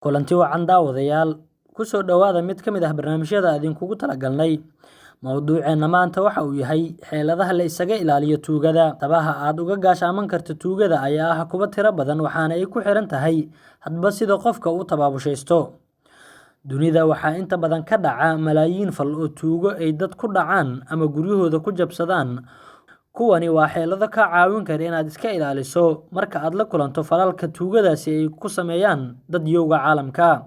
Kulanti wacan daawadayaal ku soo dhawaada mid ka mid ah barnaamijyada idinkugu talagalnay. Mowduuceena maanta waxa uu yahay xeeladaha la isaga ilaaliyo tuugada. Tabaha aad uga gaashaaman karto tuugada ayaa ah kuwa tiro badan waxaana ay ku xiran tahay hadba sida qofka uu tabaabushaysto. Dunida waxaa inta badan ka dhaca malaayiin fal oo tuugo ay dad ku dhacaan ama guryahooda ku jabsadaan. Kuwani waa xeelado ka caawin kara inaad iska ilaaliso marka aad la kulanto falalka tuugadaasi ay ku sameeyaan dad yowga caalamka.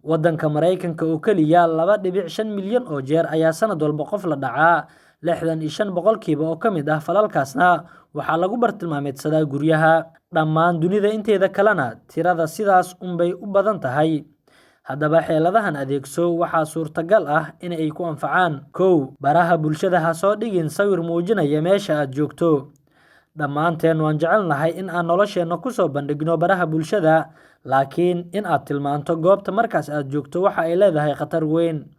Waddanka Mareykanka oo kaliya 2.5 milyan oo jeer ayaa sanad walba qof la dhacaa. 65% oo ka mid ah falalkaasna waxaa lagu bartilmaameedsadaa guryaha. Dhammaan dunida inteeda kalena tirada sidaas unbay u badan tahay. Haddaba xeeladahan adeegso waxaa suurtagal ah in ay ku anfacaan. 1. Baraha bulshada ha soo dhigin sawir muujinaya meesha aad joogto. Dhammaanteen waan jecelnahay in aan nolosheena ku soo bandhigno baraha bulshada, laakiin in aad tilmaanto goobta markaas aad joogto waxa ay leedahay khatar weyn.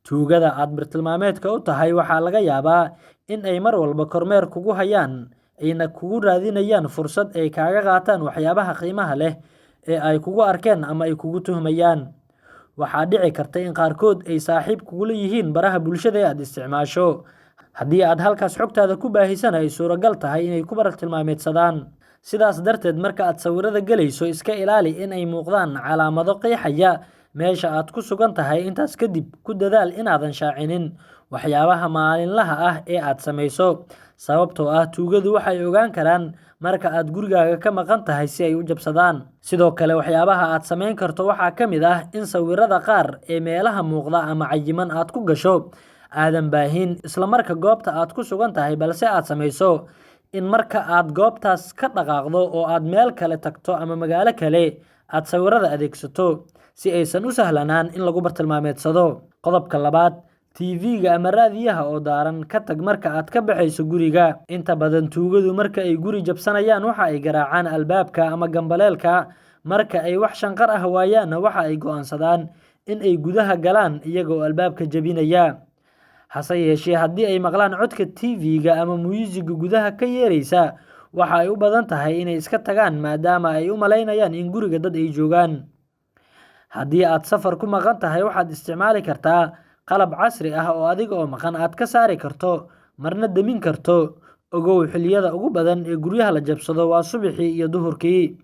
Tuugada aad bartilmaameedka u tahay waxaa laga yaabaa in ay mar walba kormeer kugu hayaan, ayna kugu raadinayaan fursad ay kaaga qaataan waxyaabaha qiimaha leh ee ay kugu arkeen ama ay kugu tuhmayaan. Waxaa dhici karta in qaarkood ay saaxiib kugula yihiin baraha bulshada ee aad isticmaasho. Haddii aad halkaas xogtaada ku baahisana ay suuragal tahay inay ku bartilmaameedsadaan. Sidaas darteed marka aad sawirada galayso iska ilaali in ay muuqdaan calaamado qeexaya meesha aad ku sugan tahay. Intaas kadib ku dadaal inaadan shaacinin waxyaabaha maalinlaha ah ee aad samayso, sababtoo ah tuugadu waxay ogaan karaan marka aad gurigaaga ka maqan tahay si ay u jabsadaan. Sidoo kale waxyaabaha aad samayn karto waxaa ka mid ah in sawirada qaar ee meelaha muuqda ama cayiman aad ku gasho aadan baahin isla marka goobta aad ku sugan tahay, balse aad samayso in marka aad goobtaas ka dhaqaaqdo oo aad meel kale tagto ama magaalo kale aad sawirada adeegsato si aysan u sahlanaan in lagu bartilmaameedsado. Qodobka 2. TV-ga ama raadiyaha oo daaran ka tag marka aad ka baxayso guriga. Inta badan tuugadu marka ay guri jabsanayaan waxa ay garaacaan albaabka ama gambaleelka. Marka ay wax shanqar ah waayaanna waxa ay go'aansadaan in ay gudaha galaan iyagoo albaabka jabinaya. Hase yeeshee haddii ay maqlaan codka TV-ga ama muusigga gudaha ka yeeraysa, waxa ay u badan tahay inay iska tagaan maadaama ay u malaynayaan in guriga dad ay joogaan. Haddii aad safar ku maqan tahay waxaad isticmaali kartaa qalab casri ah oo adiga oo maqan aad ka saari karto marna damin karto. Ogow xilliyada ugu badan ee guryaha la jabsado waa subaxii iyo duhurkii.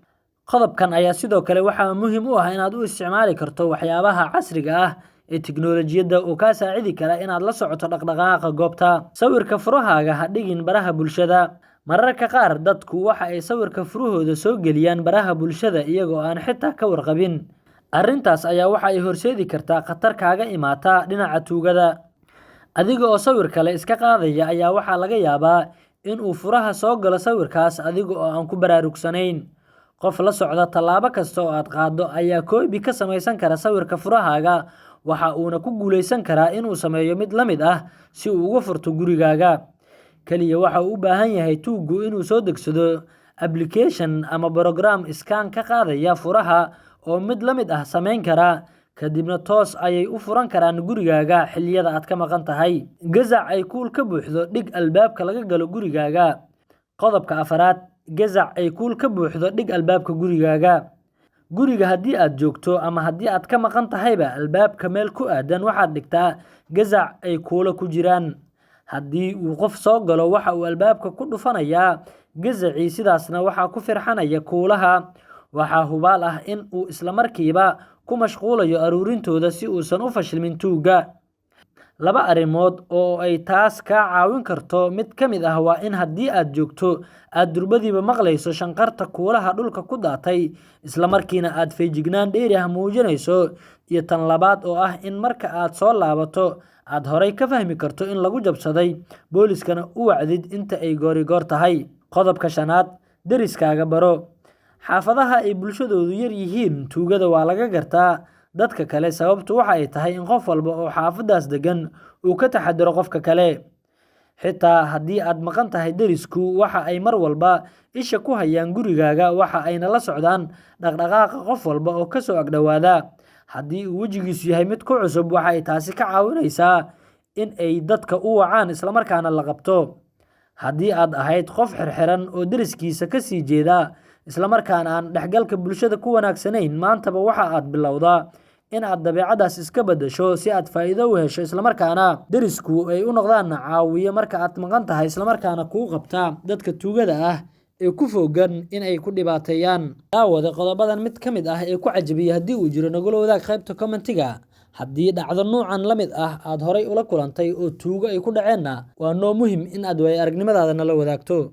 Qodobkan ayaa sidoo kale waxaa muhiim u ah inaad u isticmaali karto waxyaabaha casriga ah ee tiknoolajiyadda oo kaa saacidi kara inaad la socoto dhaqdhaqaaqa goobta. Sawirka furahaaga ha dhigin baraha bulshada. Mararka qaar dadku waxa ay sawirka furahooda soo geliyaan baraha bulshada iyagoo aan xitaa ka warqabin. Arrintaas ayaa waxa ay horseedi kartaa khatar kaaga imaata dhinaca tuugada. Adiga oo sawir kale iska qaadaya ayaa waxaa laga yaabaa in uu furaha soo galo sawirkaas adiga oo aan ku baraarugsanayn. Qof la socda tallaabo kasta oo aad qaaddo ayaa koobi ka samaysan kara sawirka furahaaga, waxa uuna ku guuleysan karaa inuu sameeyo mid la mid ah si uu uga furto gurigaaga. Kaliya waxa uu u baahan yahay tuugu inuu soo degsado application ama program iskaan ka qaadaya furaha oo mid la mid ah samayn kara, kadibna toos ayay u furan karaan gurigaaga xilliyada aad ka maqan tahay. Gazac ay kuul ka buuxdo dhig albaabka laga galo gurigaaga. Qodobka 4. Gazac ay kuul ka buuxdo dhig albaabka gurigaaga. Guriga haddii aad joogto ama haddii aad ka maqan tahayba, albaabka meel ku aadan waxaad dhigtaa gazac ay kuulo ku jiraan. Haddii uu qof soo galo waxa uu albaabka ku dhufanayaa gazacii, sidaasna waxaa ku firxanaya kuulaha. Waxaa hubaal ah in uu isla markiiba ku mashquulayo aruurintooda si uusan u fashilmin tuugga. 2 arrimood oo ay taas kaa caawin karto mid ka mid ah waa in haddii aad joogto aad durbadiiba maqlayso shanqarta kuulaha dhulka ku daatay, isla markiina aad feejignaan dheeri ah muujinayso. Iyo tan labaad oo ah in marka aad soo laabato aad horay ka fahmi karto in lagu jabsaday, booliskana u wacdid inta ay goor tahay. Qodobka 5. Deriskaaga baro. Xaafadaha ay bulshadoodu yar yihiin tuugada waa laga gartaa dadka kale, sababtu waxa ay tahay in qof walba oo xaafadaas degan uu ka taxadiro qofka kale. Xitaa haddii aad maqan tahay, derisku waxa ay mar walba isha ku hayaan gurigaaga, waxa ayna la socdaan dhaqdhaqaaqa qof walba oo ka soo agdhowaada. Haddii uu wejigiisu yahay mid ku cusub, waxa ay taasi ka caawinaysaa in ay dadka u wacaan isla markaana la qabto. Haddii aad ahayd qof xirxiran oo deriskiisa ka sii jeeda, isla markaana aan dhexgalka bulshada ku wanaagsanayn, maantaba waxa aad bilowdaa in aad dabeecadaas iska beddesho si aad faa'iido u hesho, isla markaana derisku ay u noqdaan caawiye marka aad maqan tahay, isla markaana kuu qabta dadka tuugada ah ee ku fogaan in ay ku dhibaateeyaan. Daawada qodobadan mid ka mid ah ee ku cajabiya haddii uu jiro, nagula wadaag qaybta commentiga. Haddii dhacdo noocan la mid ah aad horay ula kulantay oo tuugo ay ku dhaceenna, waa noo muhiim in aad waayo aragnimadaada nala wadaagto.